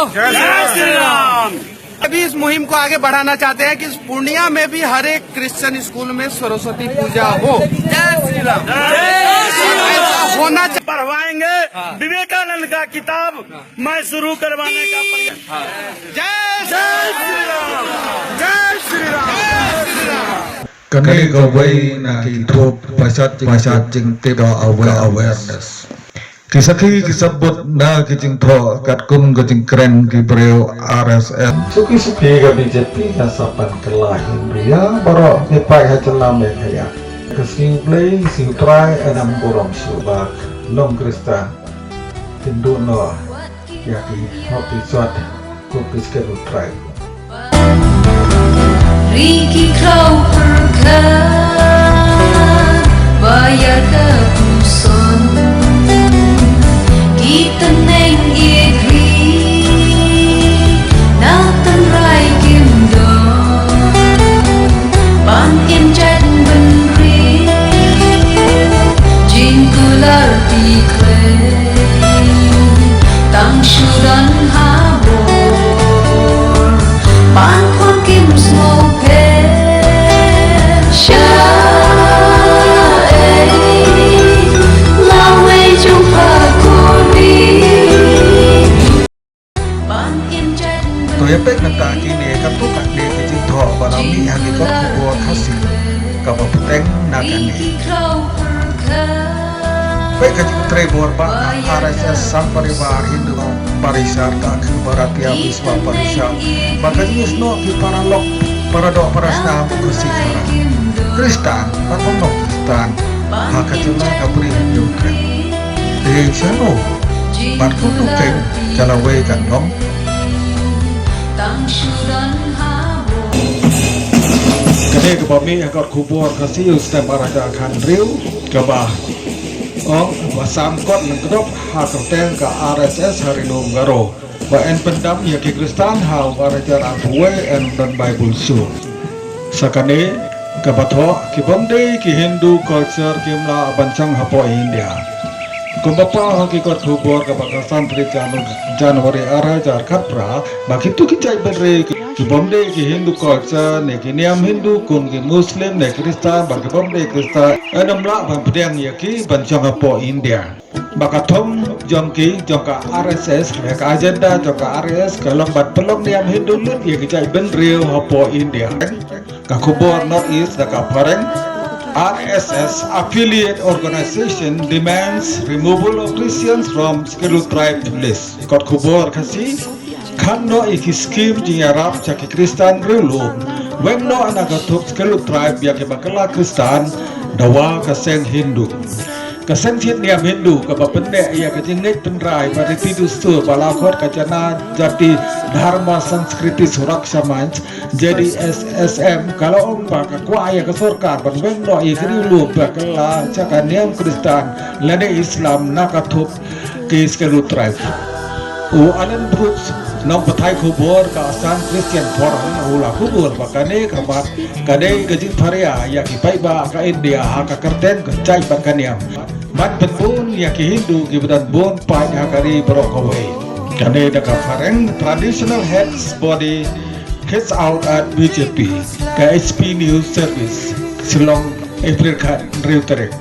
जय श्री राम। अभी इस मुहिम को आगे बढ़ाना चाहते हैं कि इस पूर्णिया में भी हर एक क्रिश्चियन स्कूल में सरस्वती पूजा हो। जय श्री राम। ऐसा होना चाहिए। पढ़वाएंगे विवेकानंद का किताब मैं शुरू करवाने का प्रयास। जय श्री राम। जय श्री राम। जय श्री Ram. Kani gawai na kitop pasat jing tidak awareness. Kisaki kisabot na kijing tho katkum kijing keren kibreo RSN. Suki ga BJP na sapan kelahin ria baro nipai hacelam ya. Kesiu play siu try enam kurang subak long Kristen Hindu no ya ki hopi suat kupis keru try. Riki kau perkan bayar kepuson kita neng igri natan rai kimdo ban im chat benri jin kular tikle tang shudan habor ban kon kim smoke Toyepek nata kini kapu kakde kijing tho balami hagi kot kubuat khasi kapaputeng nagani. Baik kajing trebor ba RSS sang paribar Hindu parisar kakhu baratia wiswa parisar bakajing isno ki paralok paradok parasna kusi para Kristan patong Kristan hakajula kapri Hindu kren deh sano batku tukeng jalawe kan long. Kini kebami agak kubur kasih usai maraja akan riu kebah. Basangkot nengkedop hakerteng ke RSS hari Nunggaro. Baen pendam ya ke Kristen hal maraja abuwe and dan Bible show. Sakane kebatho kibomde ki Hindu culture kimla bancang hapo India. Kumbapa hakikat kubur kebakasan dari Januari arah jar kapra bagi tu kijai beri kibomde ki Hindu culture ne ki niam Hindu kun ki Muslim ne Kristen bagi bomde Kristen enam lah bang pedang yaki bancang apo India bakatom jongki jongka RSS lek agenda jongka RSS kalau bat pelong niam Hindu lut ya kijai beri apo India kakubur North East daka pareng RSS affiliate organization demands removal of Christians from scheduled tribe list. Kot kubur kasi kan no iki scheme jingarap caki Kristen rulu. When no anagatuk scheduled tribe yaki bakala Kristen dawa kaseng Hindu. Kaseng cit niam Hindu kapapende ia kajingit penrai pada tidu sur balakot kacana jati dharma sanskriti surak samanj jadi SSM kalau ombak kuaya kesorkar banweng no ikri lu bakala cakan niam Kristen lene Islam nakatup ke scheduled tribe. Alan Brooks nong patai kubur ke asan Christian forum ulah kubur bakane kabat kadai gajing paria yaki paiba ka India haka kerten ke cai bakaniam mat penbun yaki Hindu gibadan bun pai hakari brokaway kane daka fareng traditional heads body heads out at BJP ke HP News Service Silong April Khan Reuterek.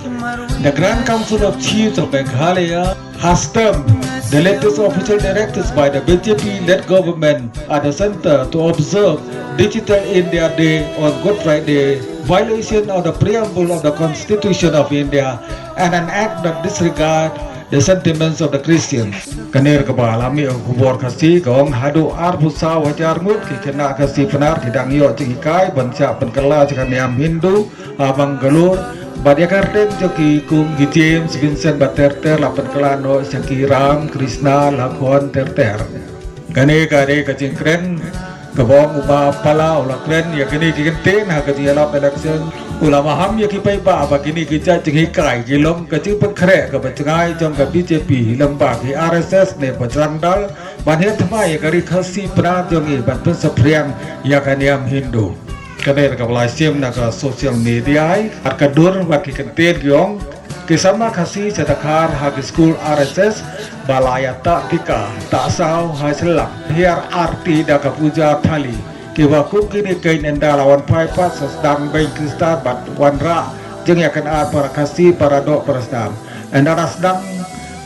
The Grand Council of Chiefs of Meghalaya has termed the latest official directives by the BJP-led government at the center to observe Digital India Day on Good Friday, violation of the preamble of the Constitution of India, and an act that disregard the sentiments of the Christians. Kanir kebalami kubur kasih gong hadu arbusa wajar mut kena kasih penar tidak iyo cikai banca penkela jika niam Hindu abang galur Badia karten joki kum gi James Vincent Baterter lapan kelano Syaki Ram Krishna lakon terter. Kane kare kacing keren kebong uba pala ulah keren ya kini kenten ha kacing alap election ulah maham ya kipai ba apa kini kita cengi kai gilom kacing pengkere ke bacengai jom ke BJP lembag di RSS ne bajrangdal banhet mai kari khasi pran jongi ban pensepriang ya kaniam Hindu. Kader ka wala sim na ka social media ay at kadur baki kenten gyong Kisama kasih cetakar hagi school RSS balaya tak tika tak sao hai selam hiar arti daka puja thali kiwa kum kini kain enda lawan pai pas sedang bain Kristen bat wanra jeng yakan ar para kasih para dok para sedang enda sedang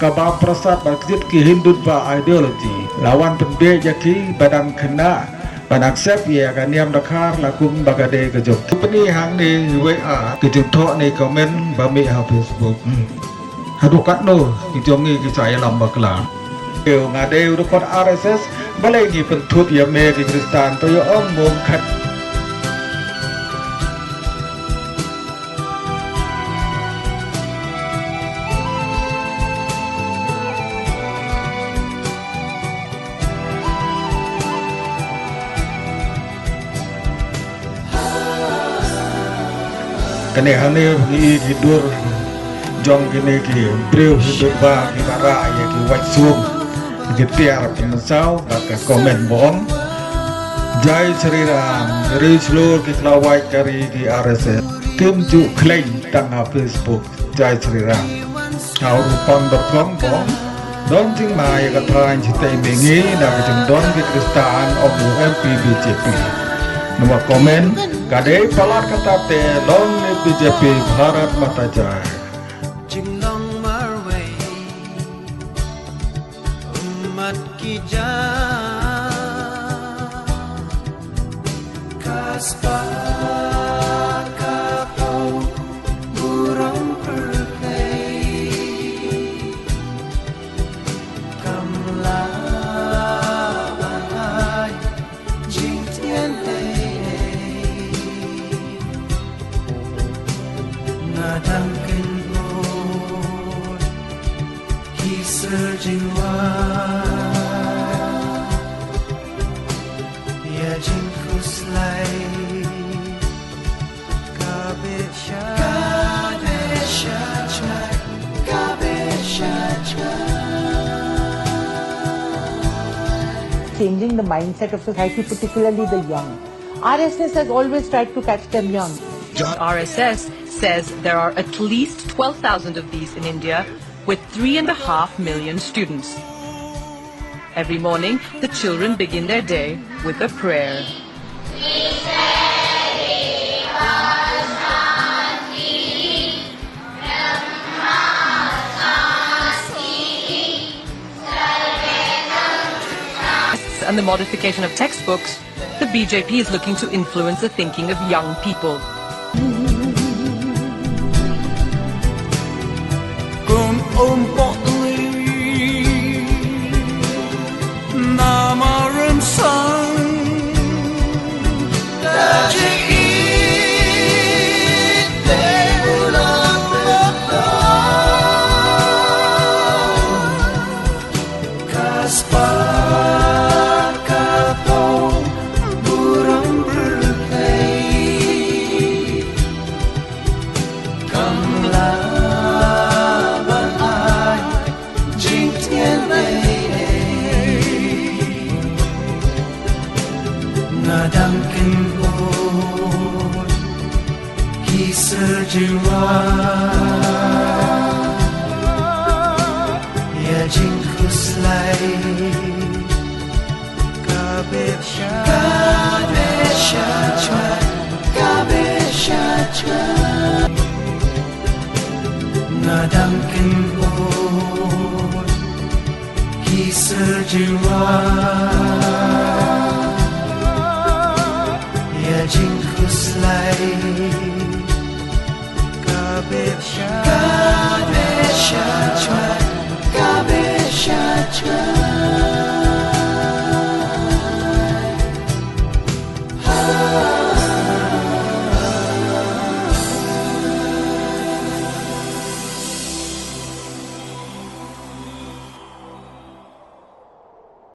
kabam prasat bakjit ki hindut ba ideologi lawan pende jaki badang kena Banak sep ya kan niam dakar lakum bagade kejok. Peni hang ni WA kejok thok ni komen bami ha Facebook. Hadukat no kijongi kisaya lamba kela. Keu ngade udukot RSS balai ni pentut ya me ki Kristen to yo om mom khat. Kene hane gi hidur jong kene ki breu hidur ba ki bara ya ki wait sum ki tiar pensau baka komen bom jai Sri Ram ri slur ki klawai kari ki RSS tim ju klaim tang ha Facebook jai Sri Ram au rupang bom bom don jing mai ka thain chitai mengi na ka jeng don ki Kristen om MP BJP nomor komen kade palar kata te long ni BJP Bharat Mata Jai Jinglong marway umat kita kaspa kapau burung perkai kamla jing tian nadang surging wide ya jingku selai kabesha changing the mindset of society, particularly the young. RSS has always tried to catch them young. RSS says there are at least 12,000 of these in India, with 3.5 million students. Every morning, the children begin their day with a prayer. And the modification of textbooks, the BJP is looking to influence the thinking of young people. Jiwa ya jingku selai kabesha nadang kenbon kisah jiwa ya jingku selai Kabesha